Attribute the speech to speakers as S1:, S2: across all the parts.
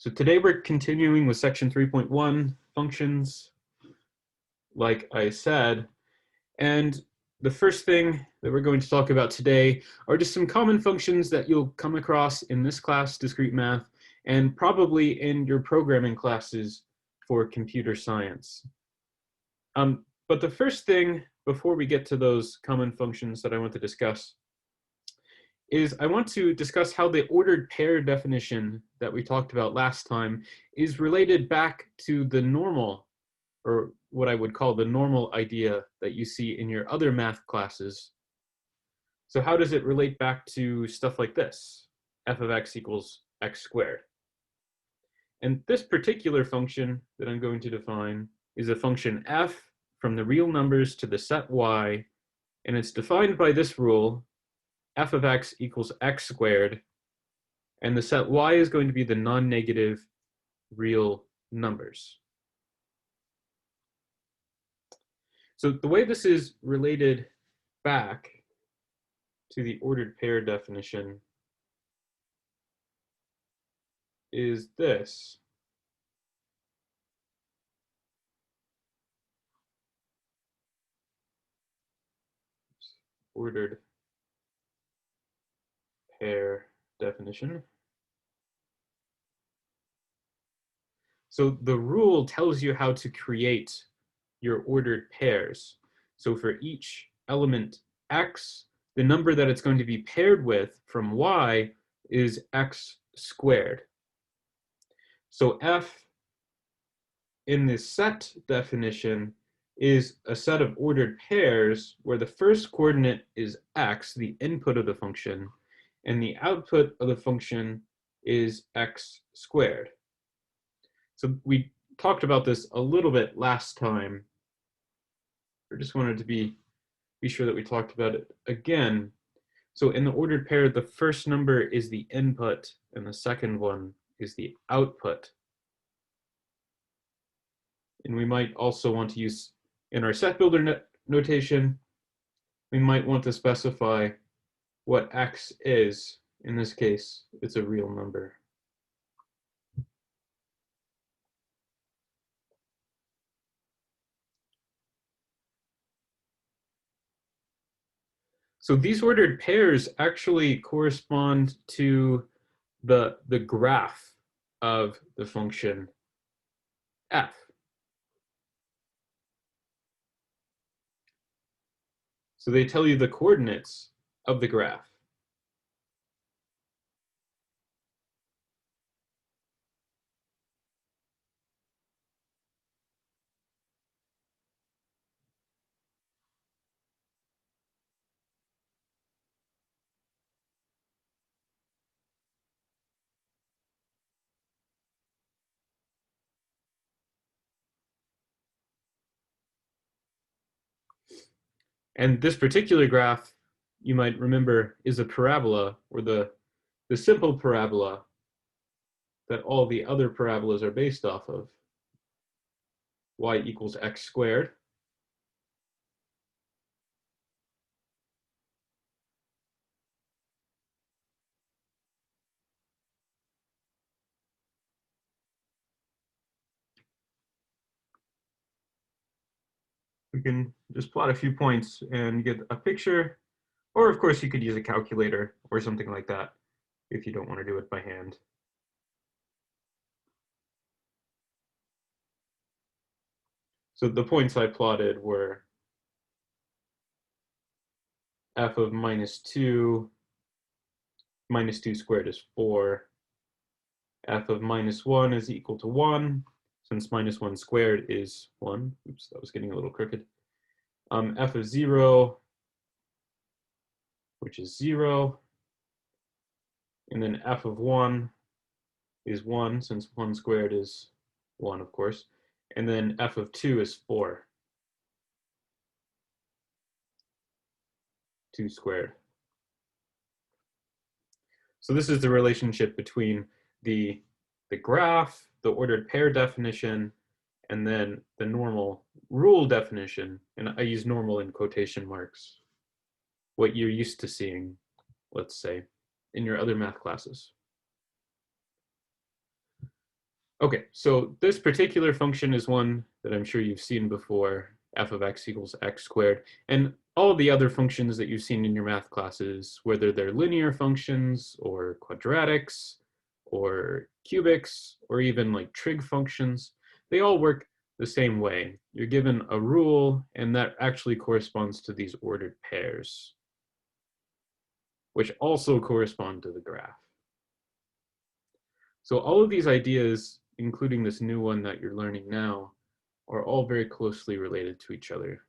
S1: So today we're continuing with section 3.1, functions, like I said. And the first thing that we're going to talk about today are just some common functions that you'll come across in this class, Discrete Math, and probably in your programming classes for computer science. But the first thing, before we get to those common functions that I want to discuss, is I want to discuss how the ordered pair definition that we talked about last time is related back to the normal, or what I would call the normal idea that you see in your other math classes. So how does it relate back to stuff like this? F of x equals x squared. And this particular function that I'm going to define is a function f from the real numbers to the set y, and it's defined by this rule: f of x equals x squared, and the set y is going to be the non-negative real numbers. So the way this is related back to the ordered pair definition is this. Ordered pair definition. So the rule tells you how to create your ordered pairs. So for each element x, the number that it's going to be paired with from y is x squared. So f in this set definition is a set of ordered pairs where the first coordinate is x, the input of the function, and the output of the function is x squared. So we talked about this a little bit last time. I just wanted to be sure that we talked about it again. So in the ordered pair, the first number is the input and the second one is the output. And we might also want to use, in our set builder notation, we might want to specify what x is. In this case, it's a real number. So these ordered pairs actually correspond to the graph of the function f. So they tell you the coordinates of the graph. And this particular graph, you might remember, is a parabola, or the simple parabola that all the other parabolas are based off of. Y equals x squared. We can just plot a few points and get a picture, or of course you could use a calculator or something like that if you don't want to do it by hand. So the points I plotted were f of minus 2 squared is 4. F of minus 1 is equal to 1, since minus 1 squared is 1. Oops, that was getting a little crooked. F of 0, which is 0. And then f of 1 is 1, since 1 squared is 1, of course. And then f of 2 is 4. 2 squared. So this is the relationship between the graph, the ordered pair definition, and then the normal rule definition. And I use normal in quotation marks. What you're used to seeing, let's say, in your other math classes. Okay, so this particular function is one that I'm sure you've seen before, f of x equals x squared, and all the other functions that you've seen in your math classes, whether they're linear functions or quadratics or cubics or even like trig functions, they all work the same way. You're given a rule, and that actually corresponds to these ordered pairs, which also correspond to the graph. So all of these ideas, including this new one that you're learning now, are all very closely related to each other.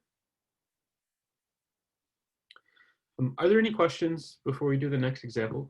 S1: Are there any questions before we do the next example?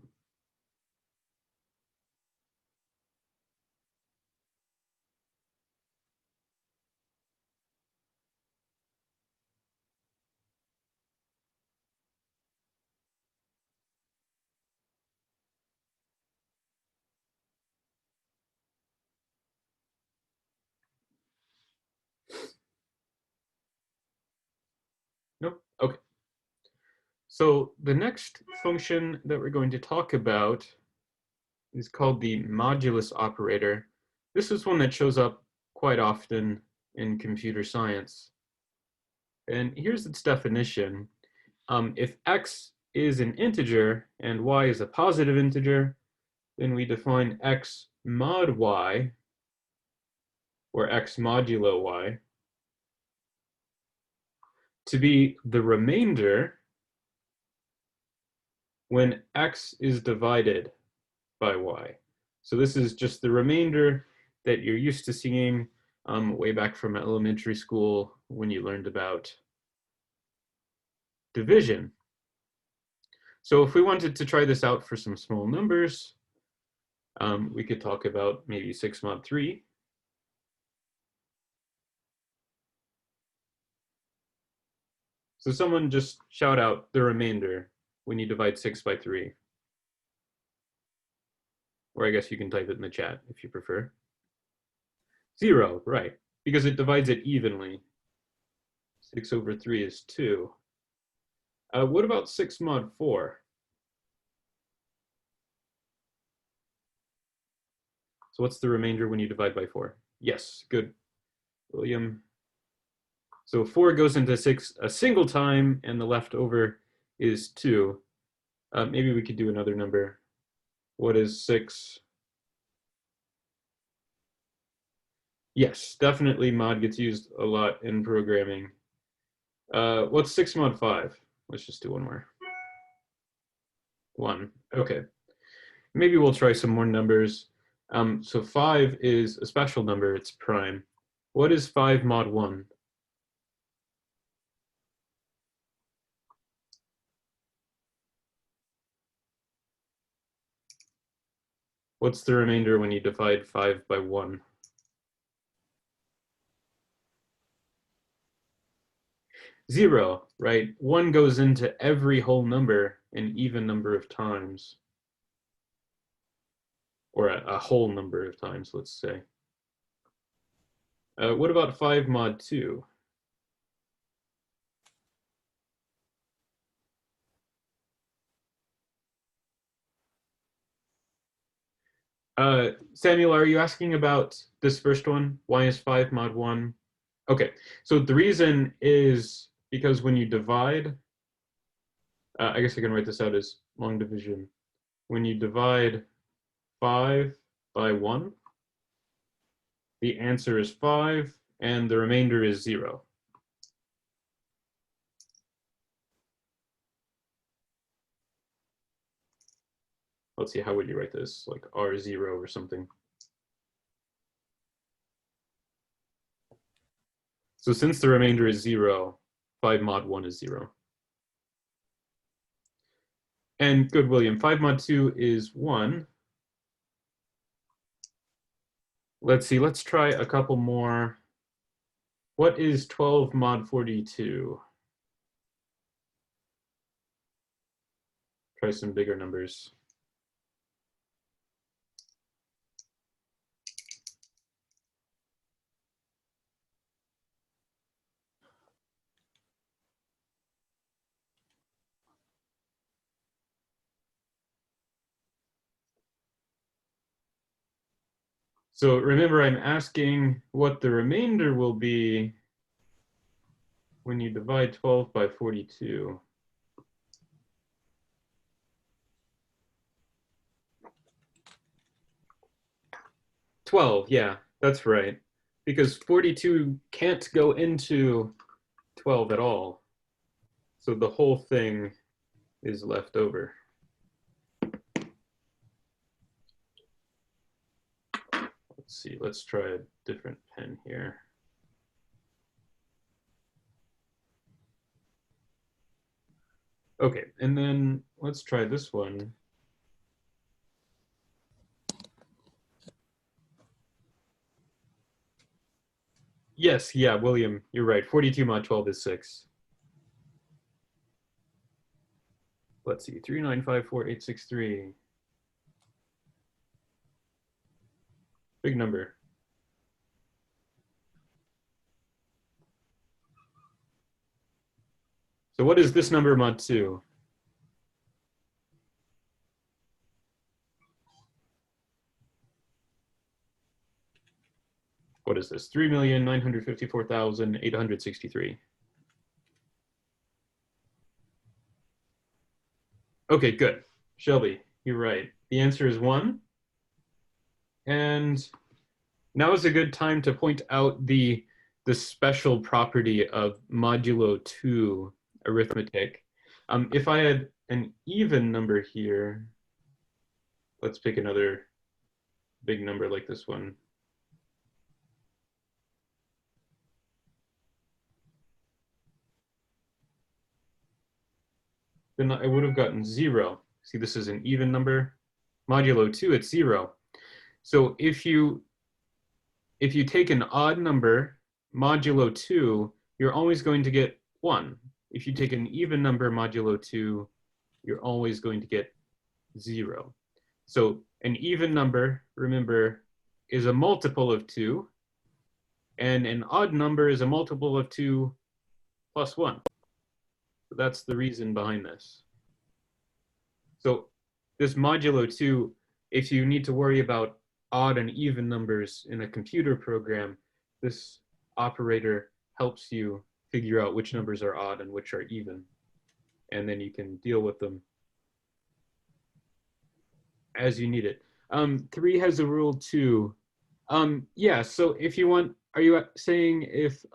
S1: Nope. Okay. So the next function that we're going to talk about is called the modulus operator. This is one that shows up quite often in computer science. And here's its definition. If x is an integer and y is a positive integer, then we define x mod y, or x modulo y, to be the remainder when x is divided by y. So this is just the remainder that you're used to seeing way back from elementary school when you learned about division. So if we wanted to try this out for some small numbers, we could talk about maybe 6 mod 3. So someone just shout out the remainder when you divide 6 by 3. Or I guess you can type it in the chat if you prefer. 0, right, because it divides it evenly. 6 over 3 is 2. What about 6 mod 4? So what's the remainder when you divide by 4? Yes, good, William. So 4 goes into 6 a single time, and the leftover is 2. Maybe we could do another number. What is 6? Yes, definitely mod gets used a lot in programming. What's 6 mod 5? Let's just do one more. 1. Okay. Maybe we'll try some more numbers. So 5 is a special number. It's prime. What is 5 mod 1? What's the remainder when you divide 5 by 1? 0, right? 1 goes into every whole number an even number of times. Or a whole number of times, let's say. What about 5 mod 2? Samuel, are you asking about this first one? Why is 5 mod 1? Okay, so the reason is because when you divide, I guess I can write this out as long division. When you divide 5 by 1, the answer is 5, and the remainder is 0. Let's see, how would you write this? Like R0 or something. So since the remainder is 0, 5 mod 1 is 0. And good, William. 5 mod 2 is 1. Let's see, let's try a couple more. What is 12 mod 42? Try some bigger numbers. So remember, I'm asking what the remainder will be when you divide 12 by 42. Yeah, that's right. Because 42 can't go into 12 at all. So the whole thing is left over. Let's see, let's try a different pen here. Okay, and then let's try this one. Yes, yeah, William, you're right. 42 mod 12 is 6. Let's see, 3954863. Big number. So what is this number mod 2? What is this? 3,954,863. Okay, good. Shelby, you're right. The answer is 1. And now is a good time to point out the special property of modulo 2 arithmetic. If I had an even number here, let's pick another big number like this one. Then I would have gotten 0. See, this is an even number. Modulo 2, it's 0. So if you take an odd number, modulo 2, you're always going to get 1. If you take an even number, modulo 2, you're always going to get 0. So an even number, remember, is a multiple of 2, and an odd number is a multiple of 2 plus 1. So that's the reason behind this. So this modulo 2, if you need to worry about odd and even numbers in a computer program, this operator helps you figure out which numbers are odd and which are even. And then you can deal with them as you need it. 3 has a rule too. Yeah, so if you want, are you saying if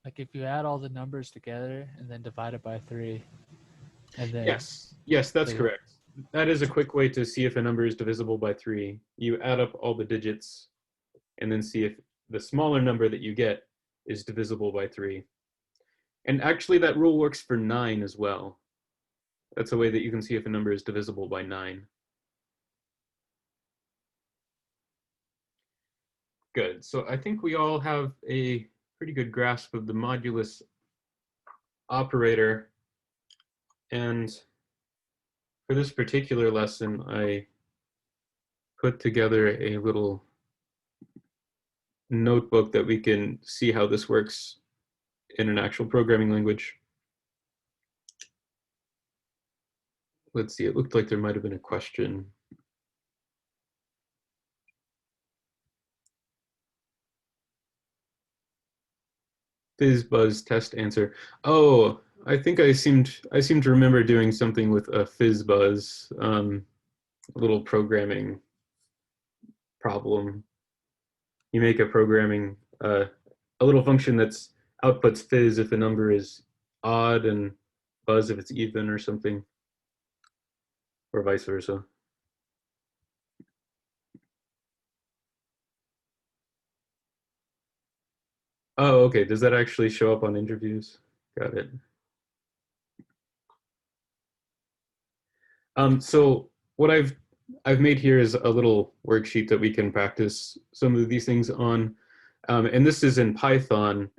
S2: like if you add all the numbers together and then divide it by 3, and then
S1: yes, that's correct. That is a quick way to see if a number is divisible by 3. You add up all the digits and then see if the smaller number that you get is divisible by 3. And actually that rule works for 9 as well. That's a way that you can see if a number is divisible by 9. Good. So I think we all have a pretty good grasp of the modulus operator. And for this particular lesson, I put together a little notebook that we can see how this works in an actual programming language. Let's see, it looked like there might have been a question. Fizz buzz test answer. Oh, I think I seem to remember doing something with a fizz buzz, a little programming problem. You make a programming, a little function that's outputs fizz if the number is odd and buzz if it's even or something, or vice versa. Oh, okay. Does that actually show up on interviews? Got it. So what I've made here is a little worksheet that we can practice some of these things on, and this is in Python.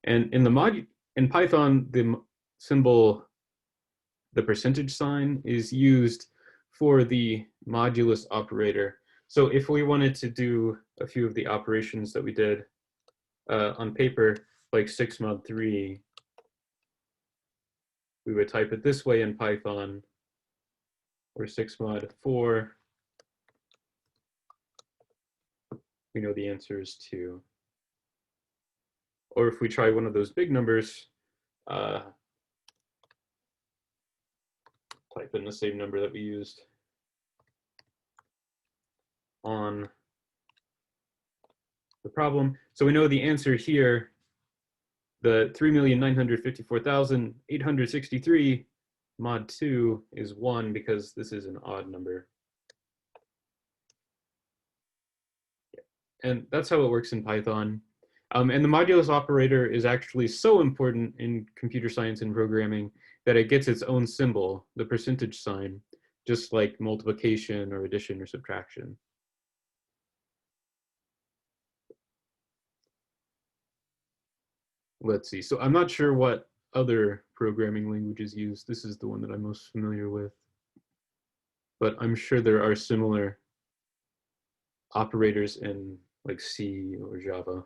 S1: And in Python, the symbol, the percentage sign, is used for the modulus operator. So if we wanted to do a few of the operations that we did on paper, like 6 mod 3, we would type it this way in Python, or 6 mod 4. we know the answer is 2. Or if we try one of those big numbers, type in the same number that we used on the problem. So we know the answer here, the 3,954,863 mod 2 is 1 because this is an odd number. And that's how it works in Python. And the modulus operator is actually so important in computer science and programming that it gets its own symbol, the percentage sign, just like multiplication or addition or subtraction. Let's see. So I'm not sure what other programming languages use. This is the one that I'm most familiar with. But I'm sure there are similar operators in like C or Java.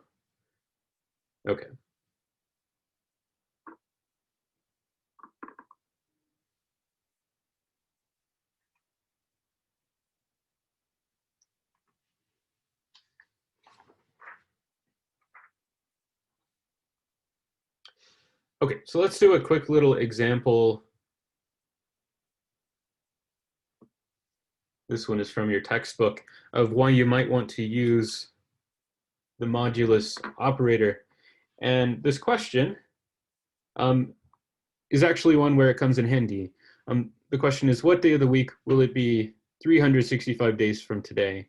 S1: Okay. Okay, so let's do a quick little example. This one is from your textbook of why you might want to use the modulus operator. And this question is actually one where it comes in handy. The question is, what day of the week will it be 365 days from today?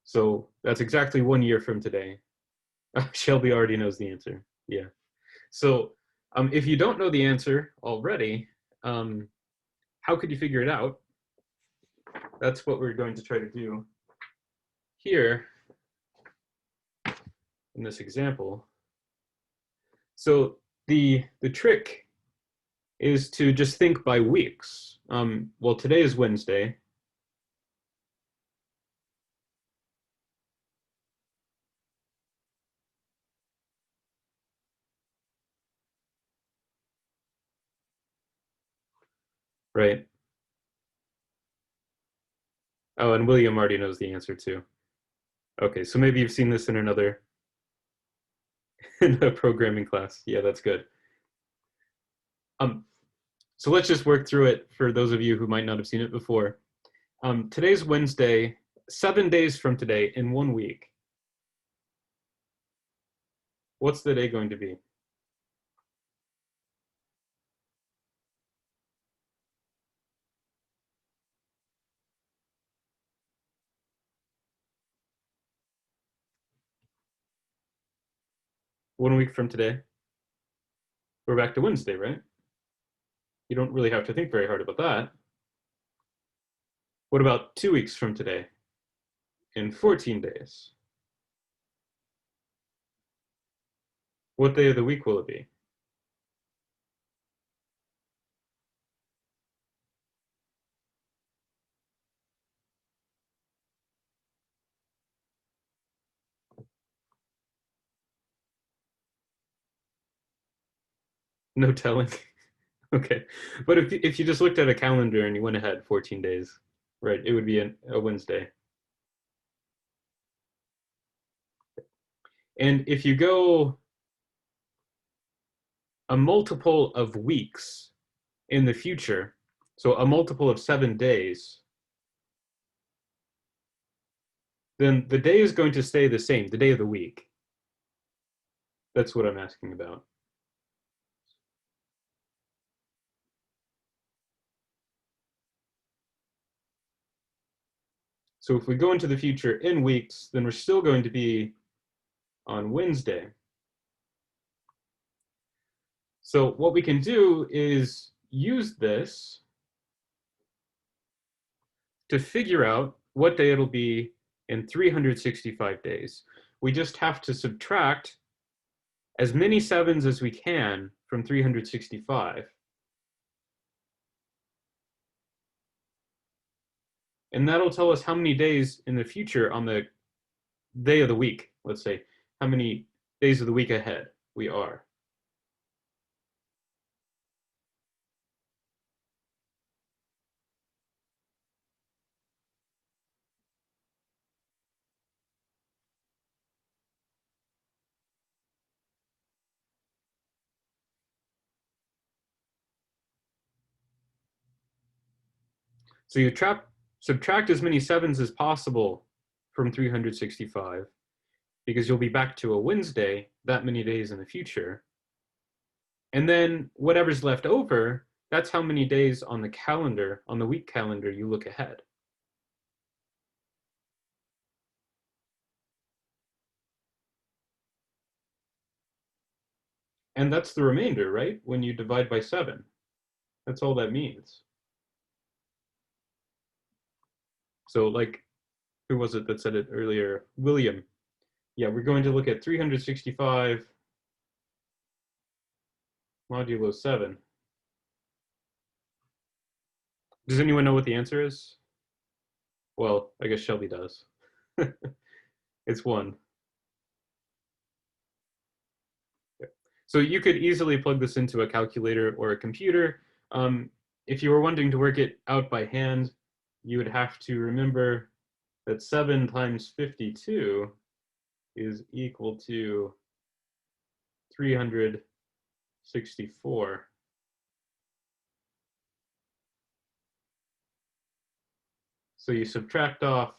S1: So that's exactly 1 year from today. Shelby already knows the answer. Yeah. So if you don't know the answer already, how could you figure it out? That's what we're going to try to do here in this example. So the trick is to just think by weeks. Well, today is Wednesday. Right? Oh, and William already knows the answer too. Okay, so maybe you've seen this in another in a programming class. Yeah, that's good. So let's just work through it for those of you who might not have seen it before. Today's Wednesday, 7 days from today in 1 week. What's the day going to be? One week from today, we're back to Wednesday, right? You don't really have to think very hard about that. What about 2 weeks from today? In 14 days. What day of the week will it be? No telling. Okay. But if you just looked at a calendar and you went ahead 14 days, right, it would be a Wednesday. And if you go a multiple of weeks in the future, so a multiple of 7 days, then the day is going to stay the same, the day of the week. That's what I'm asking about. So if we go into the future in weeks, then we're still going to be on Wednesday. So what we can do is use this to figure out what day it'll be in 365 days. We just have to subtract as many sevens as we can from 365. And that'll tell us how many days in the future on the day of the week, let's say, how many days of the week ahead we are. So you subtract as many 7s as possible from 365 because you'll be back to a Wednesday that many days in the future. And then whatever's left over, that's how many days on the calendar, on the week calendar, you look ahead. And that's the remainder, right? When you divide by 7. That's all that means. So like, who was it that said it earlier? William. Yeah, we're going to look at 365 modulo 7. Does anyone know what the answer is? Well, I guess Shelby does. It's 1. So you could easily plug this into a calculator or a computer. If you were wanting to work it out by hand, you would have to remember that 7 times 52 is equal to 364. So you subtract off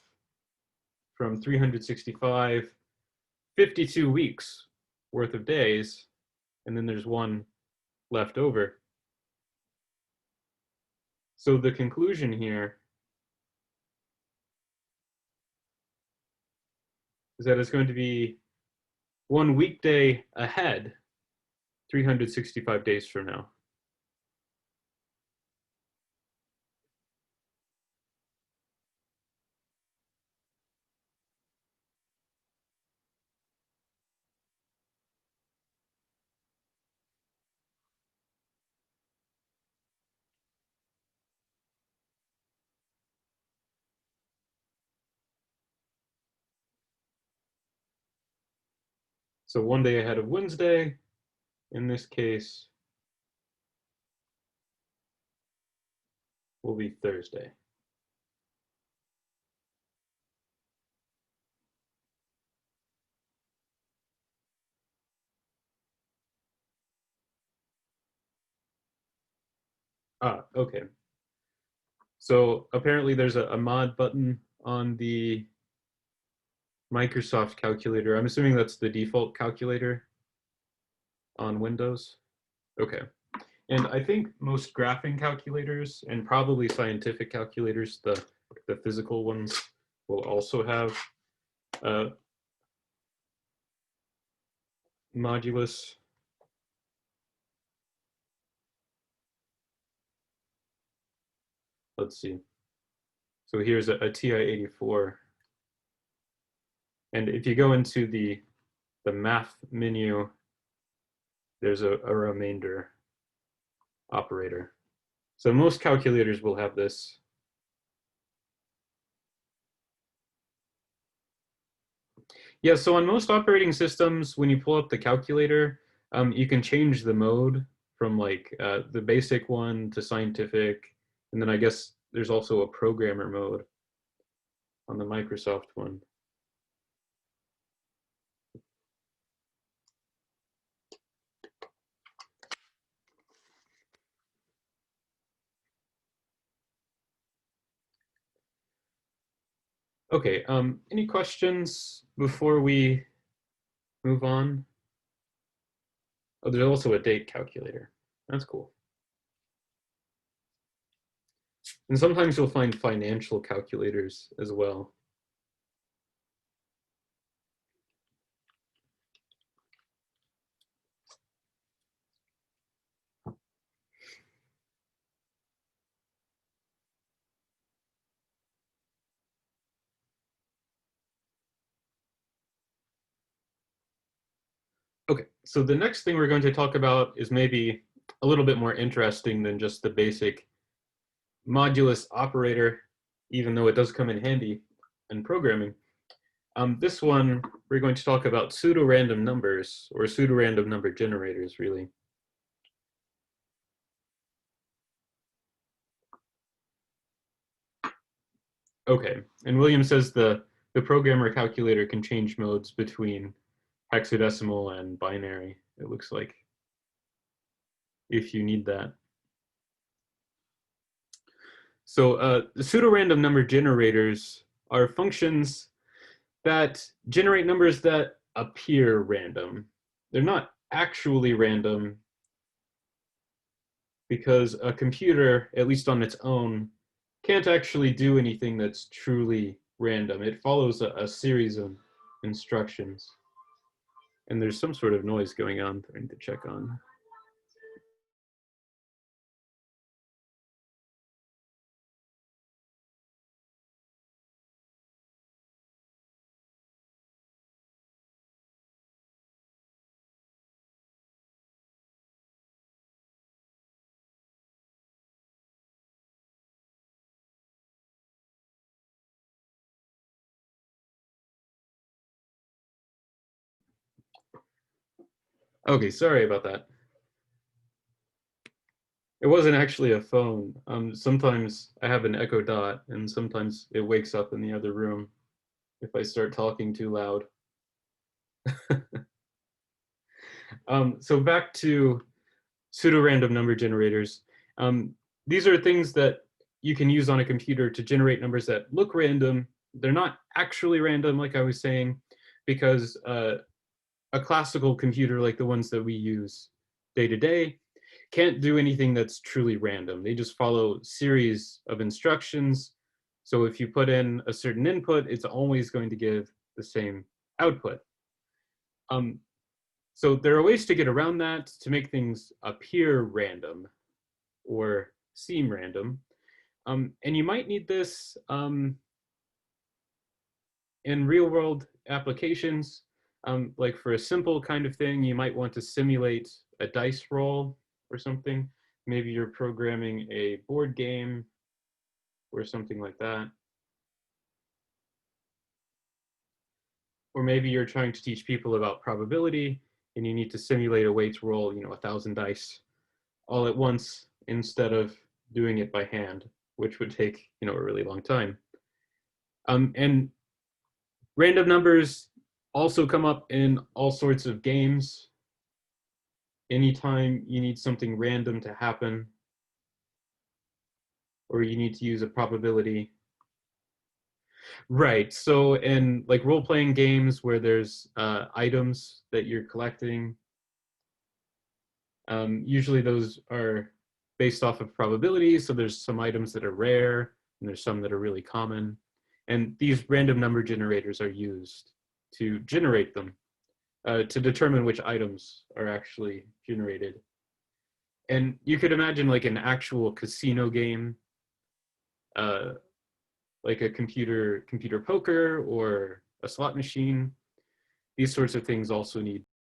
S1: from 365, 52 weeks worth of days, and then there's 1 left over. So the conclusion here is that it's going to be 1 weekday ahead, 365 days from now. So 1 day ahead of Wednesday, in this case, will be Thursday. Ah, okay. So apparently there's a mod button on the Microsoft calculator. I'm assuming that's the default calculator on Windows. Okay. And I think most graphing calculators and probably scientific calculators, the physical ones, will also have modulus. Let's see. So here's a TI-84. And if you go into the math menu, there's a remainder operator. So most calculators will have this. Yeah, so on most operating systems, when you pull up the calculator, you can change the mode from like the basic one to scientific. And then I guess there's also a programmer mode on the Microsoft one. Okay, any questions before we move on? Oh, there's also a date calculator. That's cool. And sometimes you'll find financial calculators as well. Okay, so the next thing we're going to talk about is maybe a little bit more interesting than just the basic modulus operator, even though it does come in handy in programming. This one, we're going to talk about pseudo-random numbers, or pseudo-random number generators, really. Okay, and William says the programmer calculator can change modes between hexadecimal and binary, it looks like, if you need that. So the pseudorandom number generators are functions that generate numbers that appear random. They're not actually random because a computer, at least on its own, can't actually do anything that's truly random. It follows a series of instructions. And there's some sort of noise going on that I need to check on. Okay, sorry about that. It wasn't actually a phone. Sometimes I have an Echo Dot, and sometimes it wakes up in the other room if I start talking too loud. So back to pseudorandom number generators. Um, these are things that you can use on a computer to generate numbers that look random. They're not actually random, like I was saying, because a classical computer like the ones that we use day to day can't do anything that's truly random. They just follow series of instructions. So if you put in a certain input, it's always going to give the same output. Um, so there are ways to get around that to make things appear random or seem random. And you might need this in real world applications. Like for a simple kind of thing, you might want to simulate a dice roll or something. Maybe you're programming a board game or something like that. Or maybe you're trying to teach people about probability and you need to simulate a way to roll, 1,000 dice all at once instead of doing it by hand, which would take, a really long time. And random numbers also come up in all sorts of games. Anytime you need something random to happen, or you need to use a probability. Right. So in like role-playing games where there's items that you're collecting, usually those are based off of probability. So there's some items that are rare and there's some that are really common. And these random number generators are used to generate them, to determine which items are actually generated. And you could imagine like an actual casino game, uh, like a computer poker or a slot machine. These sorts of things also need